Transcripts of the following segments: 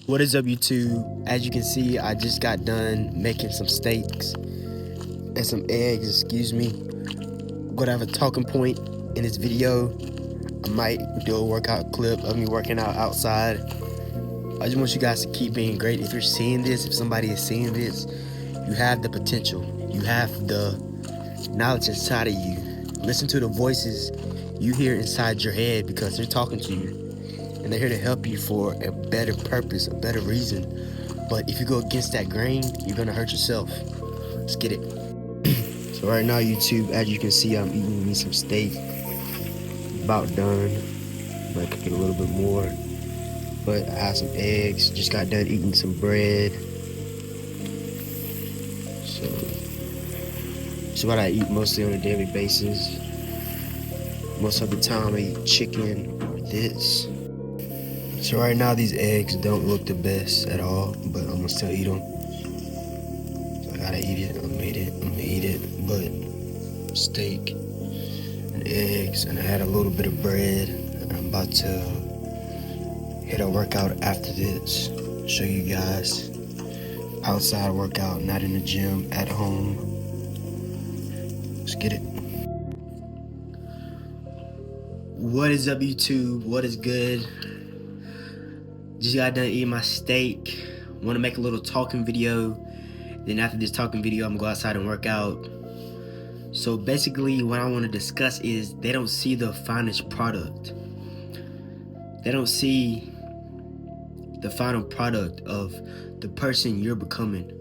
What is up, YouTube? As you can see, I just got done making some steaks and some eggs, excuse me. I'm gonna have a talking point in this video. I might do a workout clip of me working out outside. I just want you guys to keep being great. If you're seeing this, if somebody is seeing this, you have the potential. You have the knowledge inside of you. Listen to the voices you hear inside your head because they're talking to you. And they're here to help you for a better purpose, a better reason. But if you go against that grain, you're gonna hurt yourself. Let's get it. So right now, YouTube, as you can see, I'm eating me some steak. About done. Might cook it a little bit more. But I have some eggs. Just got done eating some bread. So it's what I eat mostly on a daily basis. Most of the time I eat chicken or this. So right now these eggs don't look the best at all, but I'm gonna still eat them. So I gotta eat it. I'm gonna eat it. But steak and eggs, and I had a little bit of bread. And I'm about to hit a workout after this. Show you guys outside workout, not in the gym, at home. Let's get it. What is up, YouTube? What is good? Just got done eating my steak. Want to make a little talking video. Then after this talking video, I'm gonna go outside and work out. So basically what I want to discuss is they don't see the finished product. They don't see the final product of the person you're becoming.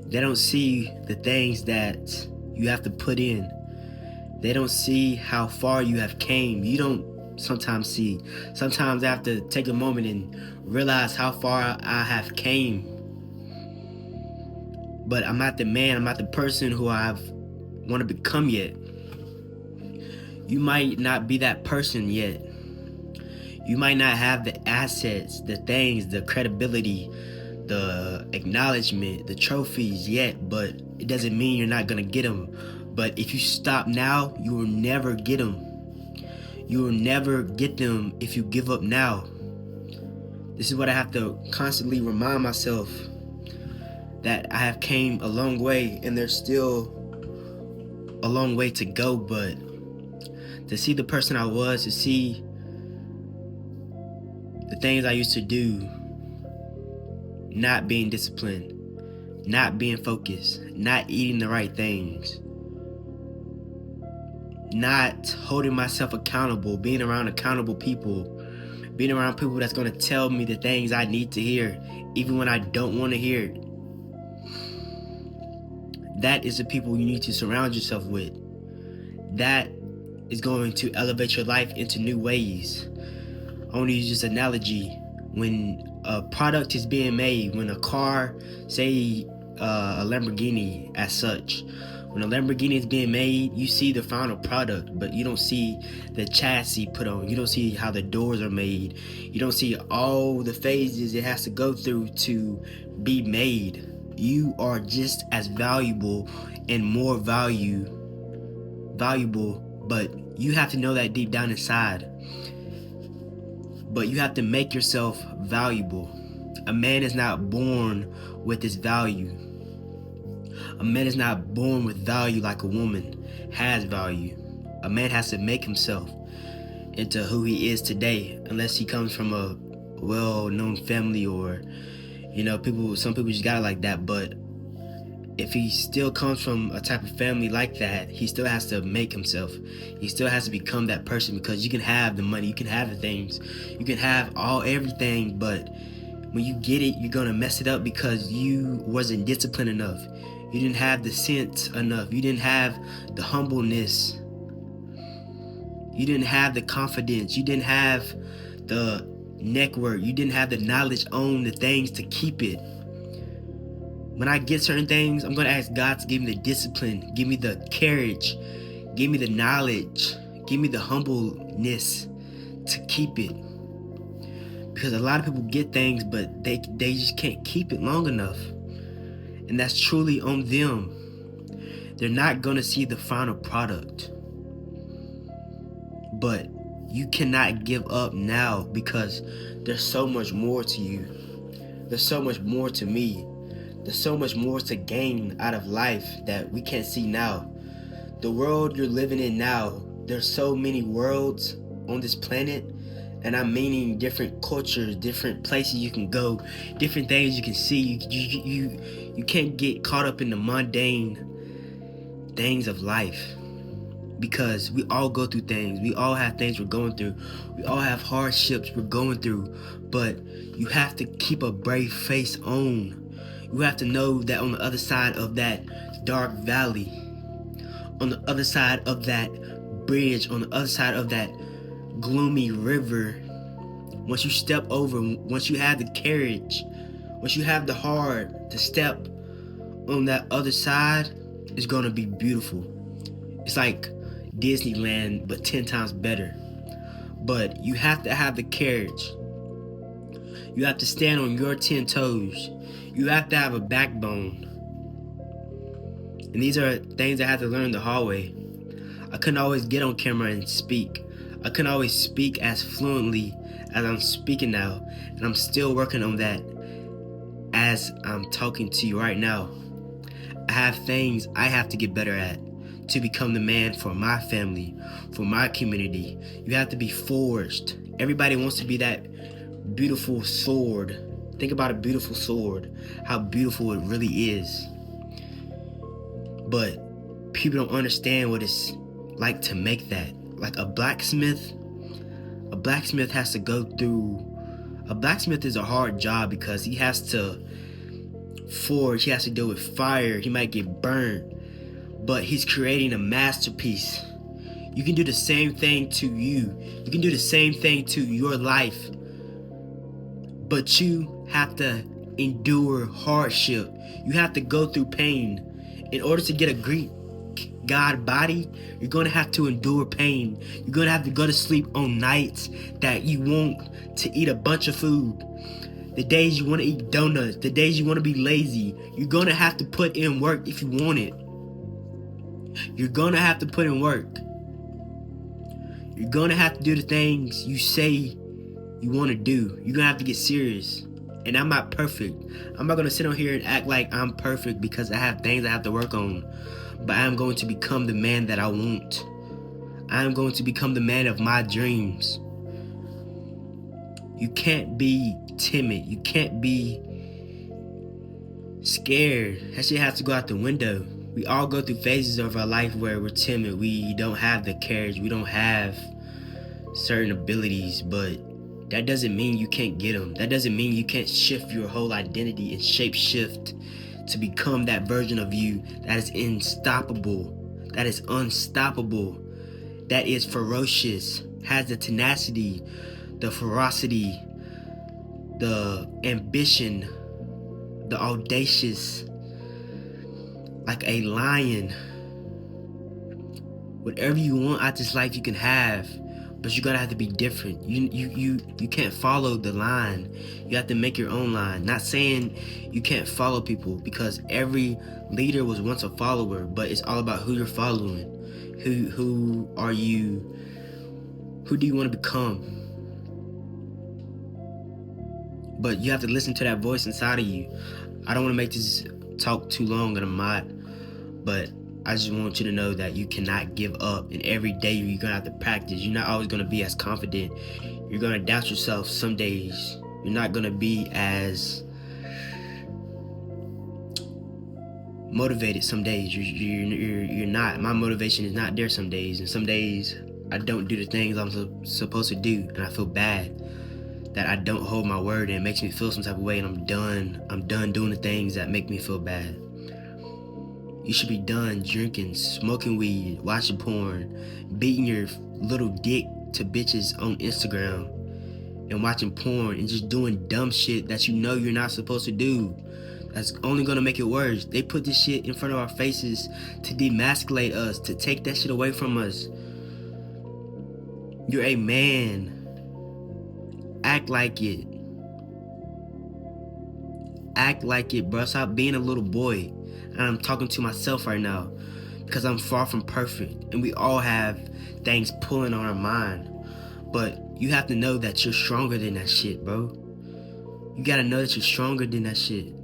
They don't see the things that you have to put in. They don't see how far you have came. You don't sometimes see. Sometimes I have to take a moment and realize how far I have came. But I'm not the man, I'm not the person who I want to become yet. You might not be that person yet. You might not have the assets, the things, the credibility, the acknowledgement, the trophies yet, but it doesn't mean you're not gonna get them. But if you stop now, you will never get them. You will never get them if you give up now. This is what I have to constantly remind myself, that I have came a long way and there's still a long way to go. But to see the person I was, to see the things I used to do, not being disciplined, not being focused, not eating the right things, not holding myself accountable, being around accountable people, being around people that's going to tell me the things I need to hear, even when I don't want to hear it. That is the people you need to surround yourself with. That is going to elevate your life into new ways. I want to use this analogy. When a product is being made, when a car, say a Lamborghini as such, when a Lamborghini is being made, you see the final product, but you don't see the chassis put on. You don't see how the doors are made. You don't see all the phases it has to go through to be made. You are just as valuable and more valuable, but you have to know that deep down inside. But you have to make yourself valuable. A man is not born with this value. A man is not born with value like a woman has value. A man has to make himself into who he is today, unless he comes from a well-known family or, some people just got it like that. But if he still comes from a type of family like that, he still has to make himself. He still has to become that person, because you can have the money, you can have the things, you can have everything, but when you get it, you're gonna mess it up because you wasn't disciplined enough. You didn't have the sense enough. You didn't have the humbleness. You didn't have the confidence. You didn't have the network. You didn't have the knowledge on the things to keep it. When I get certain things, I'm gonna ask God to give me the discipline, give me the courage, give me the knowledge, give me the humbleness to keep it. Because a lot of people get things, but they just can't keep it long enough. And that's truly on them. They're not gonna see the final product. But you cannot give up now, because there's so much more to you. there's so much more to me. There's so much more to gain out of life that we can't see now. The world you're living in now, there's so many worlds on this planet, and I'm meaning different cultures, different places you can go, different things you can see. You can't get caught up in the mundane things of life, because we all go through things. We all have things we're going through. We all have hardships we're going through. But you have to keep a brave face on. You have to know that on the other side of that dark valley, on the other side of that bridge, on the other side of that gloomy river, once you step over, once you have the courage, once you have the heart to step on that other side, it's gonna be beautiful. It's like Disneyland, but 10 times better. But you have to have the courage. You have to stand on your 10 toes. You have to have a backbone. And these are things I had to learn the hard way. I couldn't always get on camera and speak. I couldn't always speak as fluently as I'm speaking now. And I'm still working on that as I'm talking to you right now. I have things I have to get better at to become the man for my family, for my community. You have to be forged. Everybody wants to be that beautiful sword. Think about a beautiful sword, how beautiful it really is. But people don't understand what it's like to make that. Like a blacksmith has to go through. A blacksmith is a hard job because he has to forge, he has to deal with fire, he might get burned, but he's creating a masterpiece. You can do the same thing to you. You can do the same thing to your life, but you have to endure hardship. You have to go through pain. In order to get a Greek God body, you're gonna have to endure pain. You're gonna have to go to sleep on nights that you want to eat a bunch of food. The days you want to eat donuts, the days you want to be lazy, you're gonna have to put in work if you want it. You're gonna have to put in work. You're gonna have to do the things you say you want to do. You're gonna have to get serious. And I'm not perfect. I'm not gonna sit on here and act like I'm perfect because I have things I have to work on. But I am going to become the man that I want. I am going to become the man of my dreams. You can't be timid. You can't be scared. That shit has to go out the window. We all go through phases of our life where we're timid. We don't have the courage. We don't have certain abilities, but that doesn't mean you can't get them. That doesn't mean you can't shift your whole identity and shape shift to become that version of you that is unstoppable, that is unstoppable, that is ferocious, has the tenacity, the ferocity, the ambition, the audacious, like a lion. Whatever you want out this life you can have, but you're gonna have to be different. You can't follow the line. You have to make your own line. Not saying you can't follow people, because every leader was once a follower, but it's all about who you're following. Who are you? Who do you want to become? But you have to listen to that voice inside of you. I don't want to make this talk too long, and I'm not, but I just want you to know that you cannot give up, and every day you're gonna have to practice. You're not always gonna be as confident. You're gonna doubt yourself some days. You're not gonna be as motivated some days. You're not. My motivation is not there some days, and some days I don't do the things I'm supposed to do, and I feel bad that I don't hold my word, and it makes me feel some type of way, and I'm done doing the things that make me feel bad. You should be done drinking, smoking weed, watching porn, beating your little dick to bitches on Instagram, and watching porn and just doing dumb shit that you know you're not supposed to do. That's only gonna make it worse. They put this shit in front of our faces to demasculate us, to take that shit away from us. You're a man. Act like it. Act like it, bro. Stop being a little boy. And I'm talking to myself right now, because I'm far from perfect, and we all have things pulling on our mind. But you have to know that you're stronger than that shit, bro. You gotta know that you're stronger than that shit.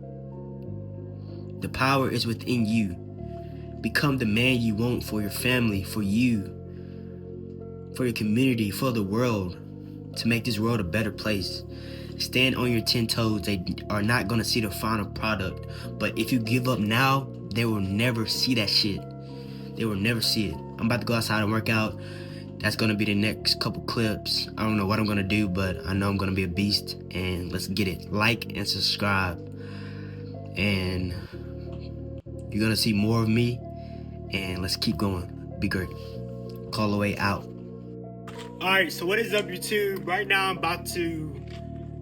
The power is within you. Become the man you want for your family, for you, for your community, for the world, to make this world a better place. Stand on your 10 toes. They are not gonna see the final product. But if you give up now, they will never see that shit. They will never see it. I'm about to go outside and work out. That's gonna be the next couple clips. I don't know what I'm gonna do, but I know I'm gonna be a beast. And let's get it. Like and subscribe. And you're gonna see more of me. And let's keep going. Be great. Call away out. Alright, so what is up, YouTube? Right now I'm about to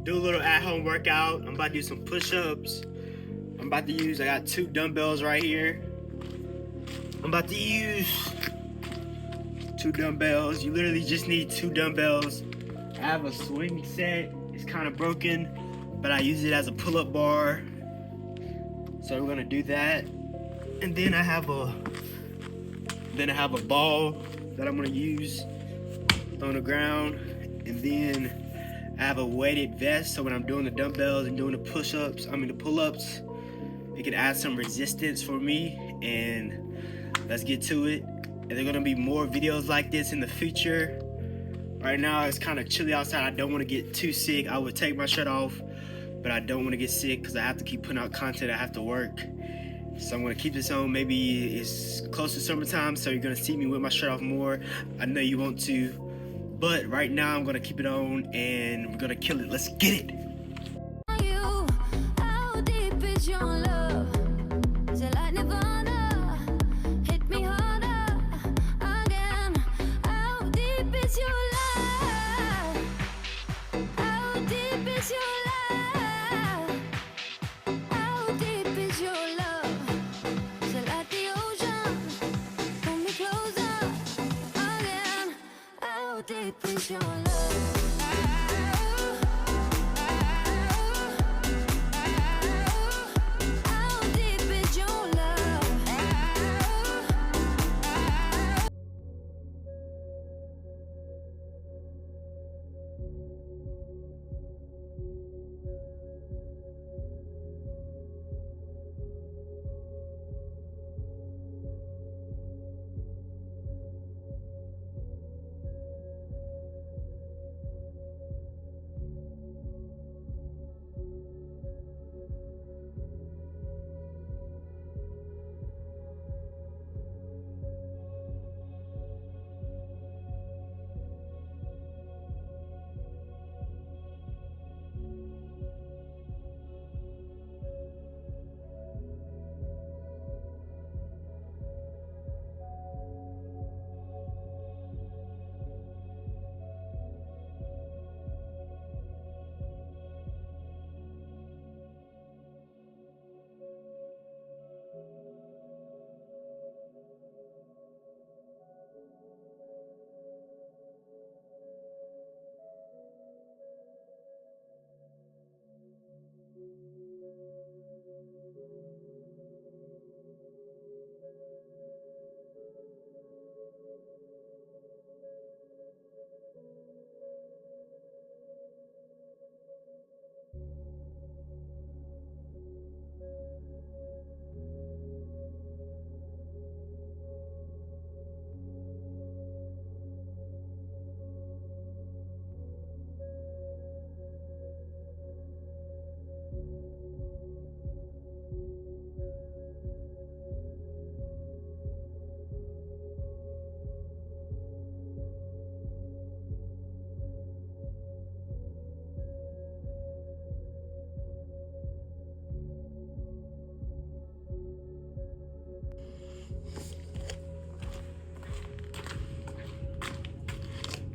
do a little at-home workout. I'm about to do some push-ups. I got 2 dumbbells right here. I'm about to use 2 dumbbells. You literally just need 2 dumbbells. I have a swing set. It's kind of broken, but I use it as a pull-up bar. So we're gonna do that. And then I have a ball that I'm gonna use on the ground. And then I have a weighted vest, so when I'm doing the dumbbells and doing the pull-ups, it can add some resistance for me. And let's get to it. And there are gonna be more videos like this in the future. Right now it's kind of chilly outside. I don't want to get too sick. I would take my shirt off, but I don't want to get sick because I have to keep putting out content. I have to work. So I'm gonna keep this on. Maybe it's close to summertime, so you're gonna see me with my shirt off more. I know you want to, but right now I'm gonna keep it on and we're gonna kill it. Let's get it. How deep is your love? Is it like Nirvana? Hit me harder again. How deep is your love? How deep is your love? How deep is your love? Is it like the ocean? Pull me closer again. How deep is your love?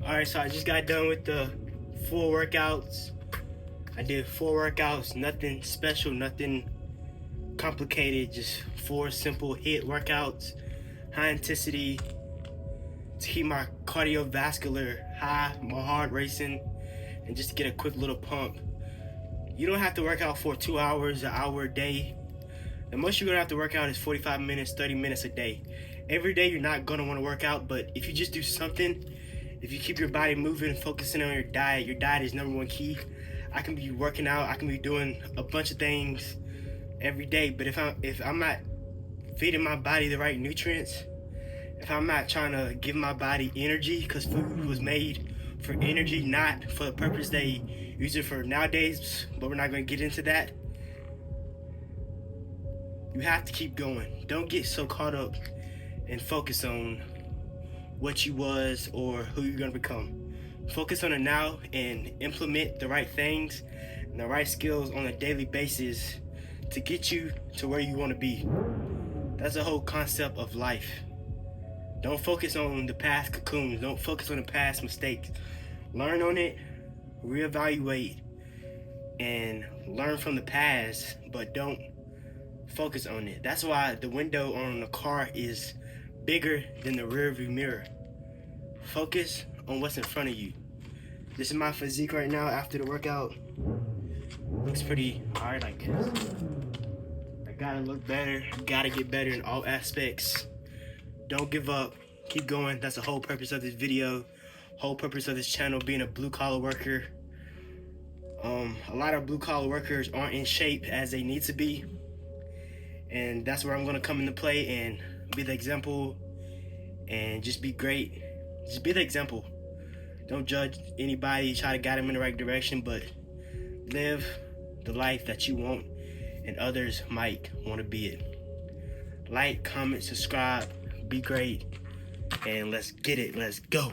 Alright, so I just got done with the 4 workouts. I did 4 workouts, nothing special, nothing complicated, just 4 simple HIIT workouts, high intensity, to keep my cardiovascular high, my heart racing, and just to get a quick little pump. You don't have to work out for 2 hours, an hour a day. The most you're gonna have to work out is 45 minutes, 30 minutes a day. Every day you're not gonna wanna work out, but if you just do something, if you keep your body moving, focusing on your diet is #1 key. I can be working out, I can be doing a bunch of things every day, but if I'm not feeding my body the right nutrients, if I'm not trying to give my body energy, because food was made for energy, not for the purpose they use it for nowadays, but we're not going to get into that. You have to keep going. Don't get so caught up and focus on what you was or who you're going to become. Focus on it now and implement the right things and the right skills on a daily basis to get you to where you want to be. That's the whole concept of life. Don't focus on the past cocoons. Don't focus on the past mistakes. Learn on it, reevaluate, and learn from the past, but don't focus on it. That's why the window on the car is bigger than the rear view mirror. Focus on what's in front of you. This is my physique right now after the workout. Looks pretty hard, I guess. I gotta look better, gotta get better in all aspects. Don't give up, keep going. That's the whole purpose of this video, whole purpose of this channel, being a blue collar worker. A lot of blue collar workers aren't in shape as they need to be, and that's where I'm gonna come into play and be the example and just be great. Just be the example. Don't judge anybody, try to guide them in the right direction, but live the life that you want and others might want to be it. Like, comment, subscribe, be great, and let's get it. Let's go.